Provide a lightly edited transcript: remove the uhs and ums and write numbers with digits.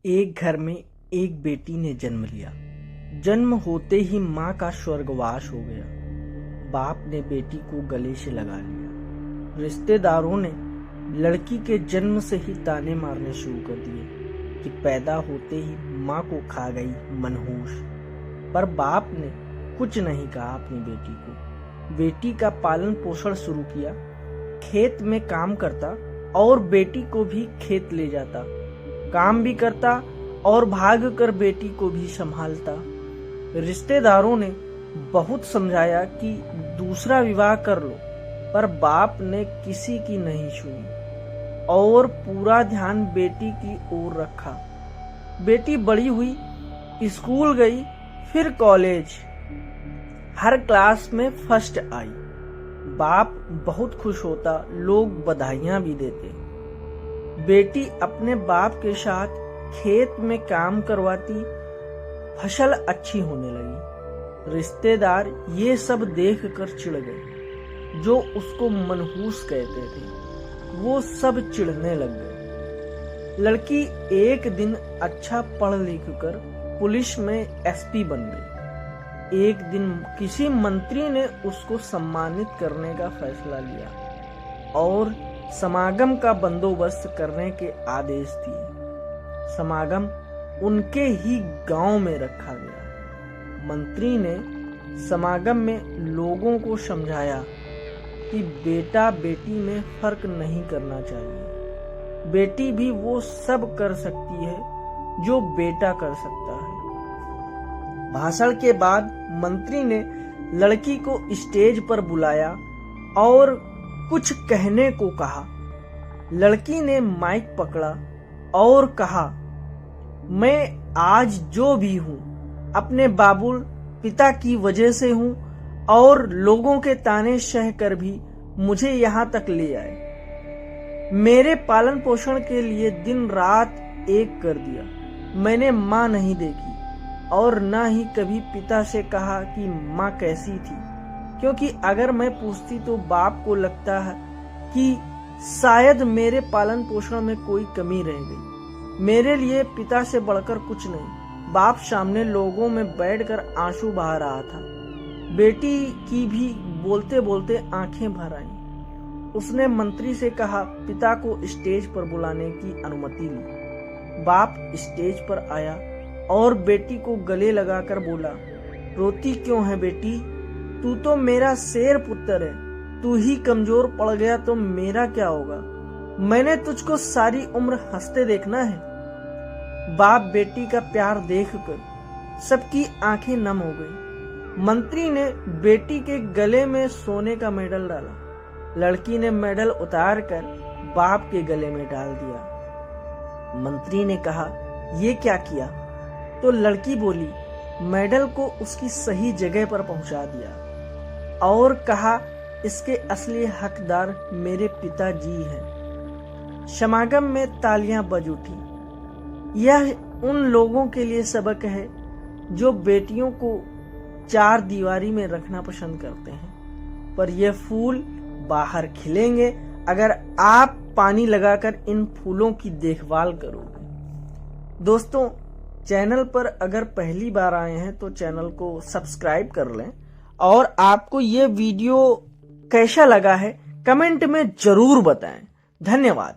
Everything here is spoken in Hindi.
एक घर में एक बेटी ने जन्म लिया। जन्म होते ही माँ का स्वर्गवास हो गया। बाप ने बेटी को गले से लगा लिया। रिश्तेदारों ने लड़की के जन्म से ही ताने मारने शुरू कर दिए कि पैदा होते ही माँ को खा गई मनहूस। पर बाप ने कुछ नहीं कहा अपनी बेटी को। बेटी का पालन पोषण शुरू किया। खेत में काम करता और बेटी को भी खेत ले जाता। काम भी करता और भाग कर बेटी को भी संभालता। रिश्तेदारों ने बहुत समझाया कि दूसरा विवाह कर लो, पर बाप ने किसी की नहीं सुनी और पूरा ध्यान बेटी की ओर रखा। बेटी बड़ी हुई, स्कूल गई, फिर कॉलेज। हर क्लास में फर्स्ट आई। बाप बहुत खुश होता, लोग बधाइयां भी देते। बेटी अपने बाप के साथ खेत में काम करवाती, फसल अच्छी होने लगी। रिश्तेदार ये सब देखकर चिढ़ गए। जो उसको मनहूस कहते थे वो सब चिढ़ने लग गए। लड़की एक दिन अच्छा पढ़ लिख कर पुलिस में एसपी बन गई। एक दिन किसी मंत्री ने उसको सम्मानित करने का फैसला लिया और समागम का बंदोबस्त करने के आदेश दिए। समागम उनके ही गांव में रखा गया। मंत्री ने समागम में लोगों को समझाया कि बेटा बेटी में फर्क नहीं करना चाहिए। बेटी भी वो सब कर सकती है जो बेटा कर सकता है। भाषण के बाद मंत्री ने लड़की को स्टेज पर बुलाया और कुछ कहने को कहा। लड़की ने माइक पकड़ा और कहा, मैं आज जो भी हूँ अपने बाबुल पिता की वजह से हूँ और लोगों के ताने सह कर भी मुझे यहाँ तक ले आए। मेरे पालन पोषण के लिए दिन रात एक कर दिया। मैंने माँ नहीं देखी और ना ही कभी पिता से कहा कि माँ कैसी थी, क्योंकि अगर मैं पूछती तो बाप को लगता है कि शायद मेरे पालन पोषण में कोई कमी रह गई। मेरे लिए पिता से बढ़कर कुछ नहीं। बाप सामने लोगों में बैठकर आंसू बहा रहा था। बेटी की भी बोलते बोलते आंखें भर आईं। उसने मंत्री से कहा, पिता को स्टेज पर बुलाने की अनुमति ली। बाप स्टेज पर आया और बेटी को गले लगाकर बोला, रोती क्यों है बेटी? तू तो मेरा शेर पुत्र है। तू ही कमजोर पड़ गया तो मेरा क्या होगा? मैंने तुझको सारी उम्र हंसते देखना है। बाप बेटी का प्यार देखकर सबकी आंखें नम हो गई। मंत्री ने बेटी के गले में सोने का मेडल डाला। लड़की ने मेडल उतारकर बाप के गले में डाल दिया। मंत्री ने कहा, ये क्या किया? तो लड़की बोली, मेडल को उसकी सही जगह पर पहुंचा दिया और कहा, इसके असली हकदार मेरे पिताजी हैं। समागम में तालियां बज उठी। यह उन लोगों के लिए सबक है जो बेटियों को चार दीवारी में रखना पसंद करते हैं, पर यह फूल बाहर खिलेंगे अगर आप पानी लगाकर इन फूलों की देखभाल करोगे। दोस्तों, चैनल पर अगर पहली बार आए हैं तो चैनल को सब्सक्राइब कर लें और आपको ये वीडियो कैसा लगा है कमेंट में जरूर बताएं। धन्यवाद।